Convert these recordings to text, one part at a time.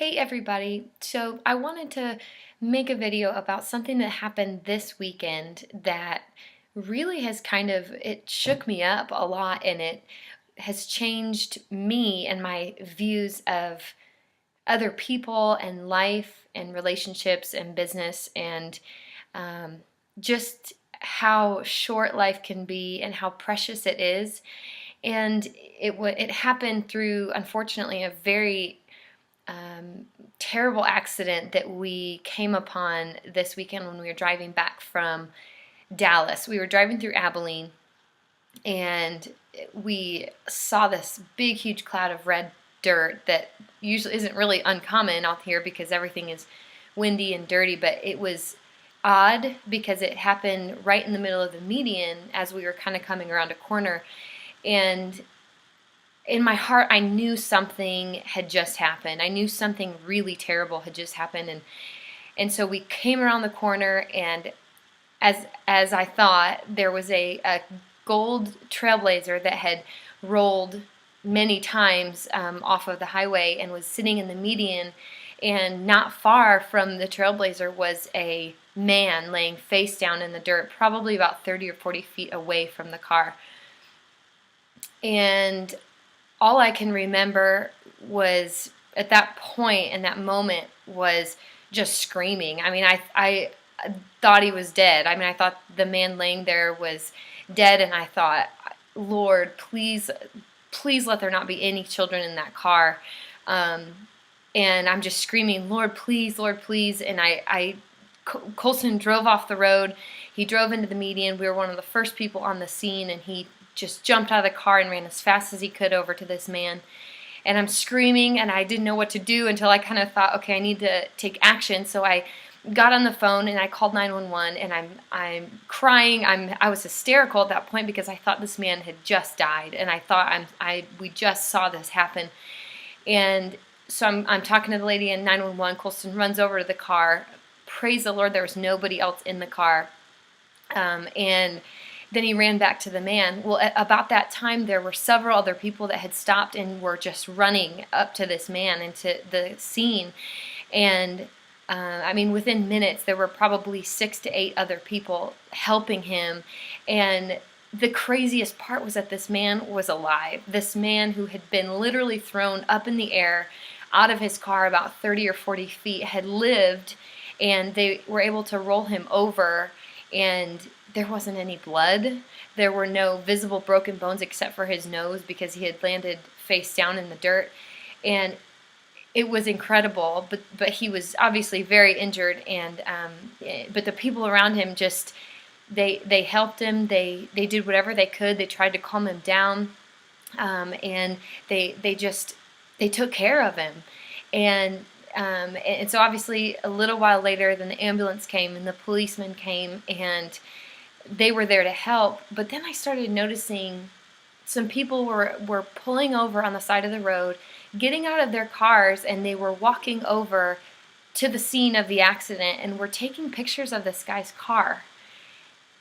Hey everybody, so I wanted to make a video about something that happened this weekend that really has it shook me up a lot, and it has changed me and my views of other people and life and relationships and business and um, just how short life can be and how precious it is. And it happened through, unfortunately, a very um, terrible accident that we came upon this weekend when we were driving back from Dallas. We were driving through Abilene, and we saw this big, huge cloud of red dirt that usually isn't really uncommon out here because everything is windy and dirty, but it was odd because it happened right in the middle of the median as we were kind of coming around a corner. And in my heart, I knew something had just happened. I knew something really terrible had just happened, and so we came around the corner, and as I thought, there was a gold Trailblazer that had rolled many times off of the highway and was sitting in the median, and not far from the Trailblazer was a man laying face down in the dirt, probably about 30 or 40 feet away from the car. And all I can remember was at that point in that moment was just screaming. I mean, I thought he was dead. I mean, I thought the man laying there was dead, and I thought, Lord, please let there not be any children in that car. Um, and I'm just screaming, Lord, please. And Colson drove off the road. He drove into the median. We were one of the first people on the scene, and he just jumped out of the car and ran as fast as he could over to this man. And I'm screaming, and I didn't know what to do until I kind of thought, okay, I need to take action. So I got on the phone and I called 911, and I'm crying. I was hysterical at that point because I thought this man had just died, and I thought we just saw this happen. And so I'm talking to the lady in 911. Colson runs over to the car. Praise the Lord, there was nobody else in the car. And then he ran back to the man. Well, at about that time, there were several other people that had stopped and were just running up to this man and to the scene. And I mean, within minutes, there were probably 6 to 8 other people helping him. And the craziest part was that this man was alive. This man who had been literally thrown up in the air out of his car about 30 or 40 feet had lived, and they were able to roll him over, and there wasn't any blood. There were no visible broken bones except for his nose because he had landed face down in the dirt. And it was incredible, but he was obviously very injured, and but the people around him just they helped him. They did whatever they could. They tried to calm him down, and they took care of him. And so obviously a little while later, then the ambulance came and the policemen came, and they were there to help. But then I started noticing some people were pulling over on the side of the road, getting out of their cars, and they were walking over to the scene of the accident and were taking pictures of this guy's car.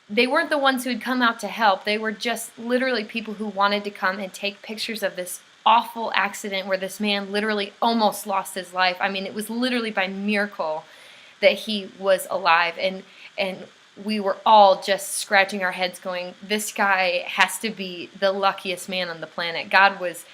They weren't the ones who had come out to help. They were just literally people who wanted to come and take pictures of this awful accident where this man literally almost lost his life. I mean, it was literally by miracle that he was alive. And we were all just scratching our heads going, this guy has to be the luckiest man on the planet. God was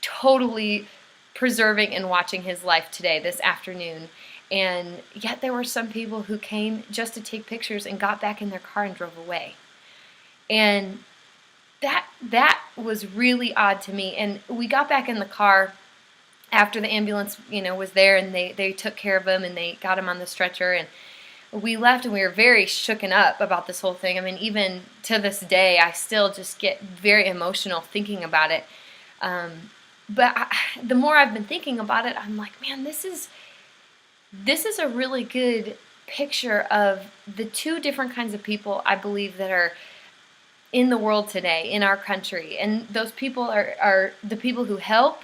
totally preserving and watching his life today, this afternoon. And yet there were some people who came just to take pictures and got back in their car and drove away. And that was really odd to me. And we got back in the car after the ambulance, was there, and they took care of him, and they got him on the stretcher, and we left, and we were very shooken up about this whole thing. I mean, even to this day, I still just get very emotional thinking about it. The more I've been thinking about it, I'm like, man, this is a really good picture of the two different kinds of people I believe that are in the world today, in our country. And those people are the people who help,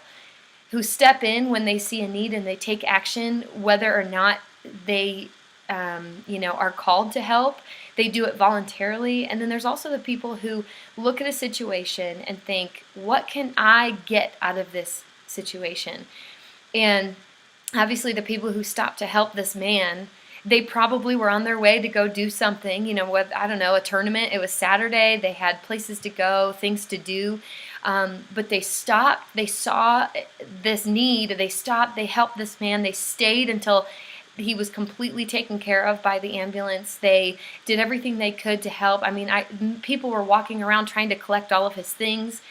who step in when they see a need and they take action, whether or not they are called to help. They do it voluntarily. And then there's also the people who look at a situation and think, what can I get out of this situation? And obviously the people who stopped to help this man, they probably were on their way to go do something, with, I don't know, a tournament. It was Saturday. They had places to go, things to do. But they stopped. They saw this need. They stopped. They helped this man. They stayed until he was completely taken care of by the ambulance. They did everything they could to help. I mean, people were walking around trying to collect all of his things.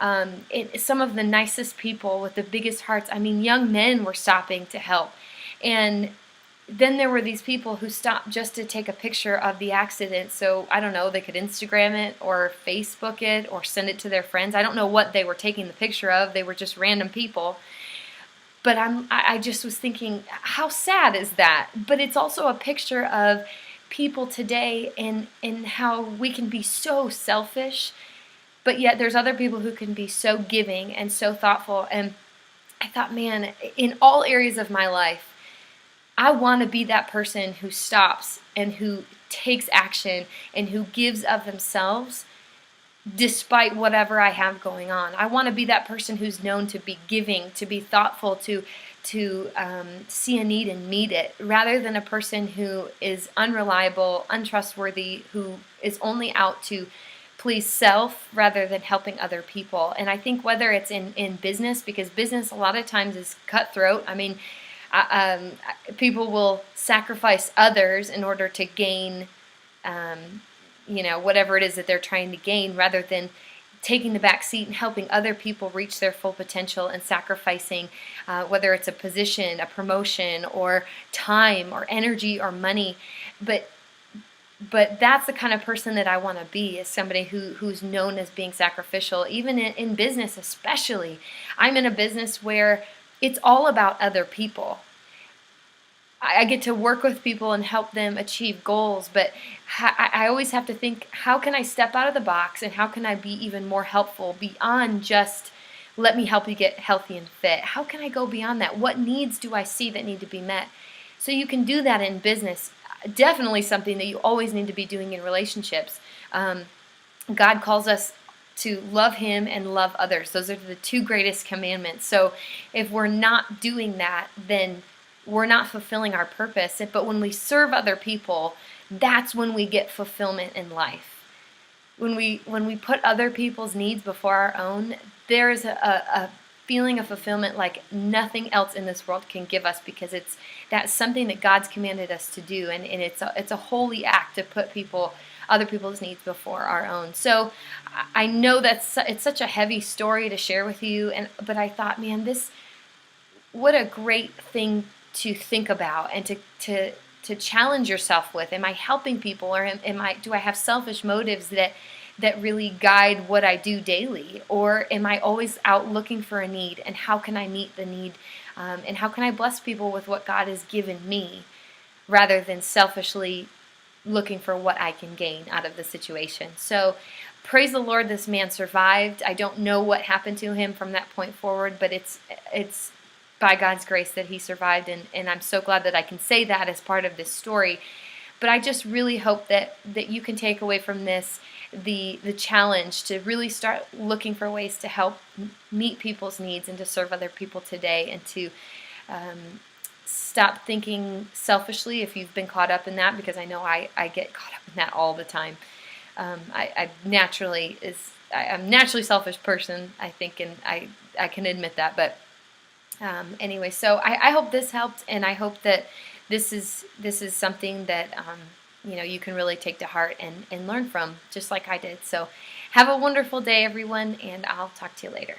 Some of the nicest people with the biggest hearts. I mean, young men were stopping to help. And then there were these people who stopped just to take a picture of the accident. So I don't know, they could Instagram it or Facebook it or send it to their friends. I don't know what they were taking the picture of. They were just random people. But I just was thinking, how sad is that? But it's also a picture of people today and how we can be so selfish, but yet there's other people who can be so giving and so thoughtful. And I thought, man, in all areas of my life, I want to be that person who stops and who takes action and who gives of themselves despite whatever I have going on. I want to be that person who's known to be giving, to be thoughtful, to see a need and meet it, rather than a person who is unreliable, untrustworthy, who is only out to please self rather than helping other people. And I think whether it's in business, because business a lot of times is cutthroat. I mean, people will sacrifice others in order to gain whatever it is that they're trying to gain, rather than taking the back seat and helping other people reach their full potential and sacrificing, whether it's a position, a promotion, or time, or energy, or money. But that's the kind of person that I want to be, is somebody who's known as being sacrificial, even in business especially. I'm in a business where it's all about other people. I get to work with people and help them achieve goals, but I always have to think, how can I step out of the box and how can I be even more helpful beyond just let me help you get healthy and fit? How can I go beyond that? What needs do I see that need to be met? So you can do that in business. Definitely something that you always need to be doing in relationships. God calls us to love Him and love others. Those are the two greatest commandments. So if we're not doing that, then we're not fulfilling our purpose. But when we serve other people, that's when we get fulfillment in life. When we put other people's needs before our own, there is a feeling of fulfillment like nothing else in this world can give us, because that's something that God's commanded us to do, and it's a holy act to put other people's needs before our own. So I know it's such a heavy story to share with you, but I thought, man, what a great thing to think about and to challenge yourself with. Am I helping people, or do I have selfish motives that really guide what I do daily? Or am I always out looking for a need, and how can I meet the need? And how can I bless people with what God has given me, rather than selfishly looking for what I can gain out of the situation? So praise the Lord, this man survived. I don't know what happened to him from that point forward, but it's by God's grace that he survived, and I'm so glad that I can say that as part of this story. But I just really hope that you can take away from this the challenge to really start looking for ways to help meet people's needs and to serve other people today, and to stop thinking selfishly if you've been caught up in that, because I know I get caught up in that all the time. I'm a naturally selfish person, I think, and I can admit that. But anyway, so I hope this helped, and I hope that this is something that you can really take to heart and learn from, just like I did. So have a wonderful day, everyone, and I'll talk to you later.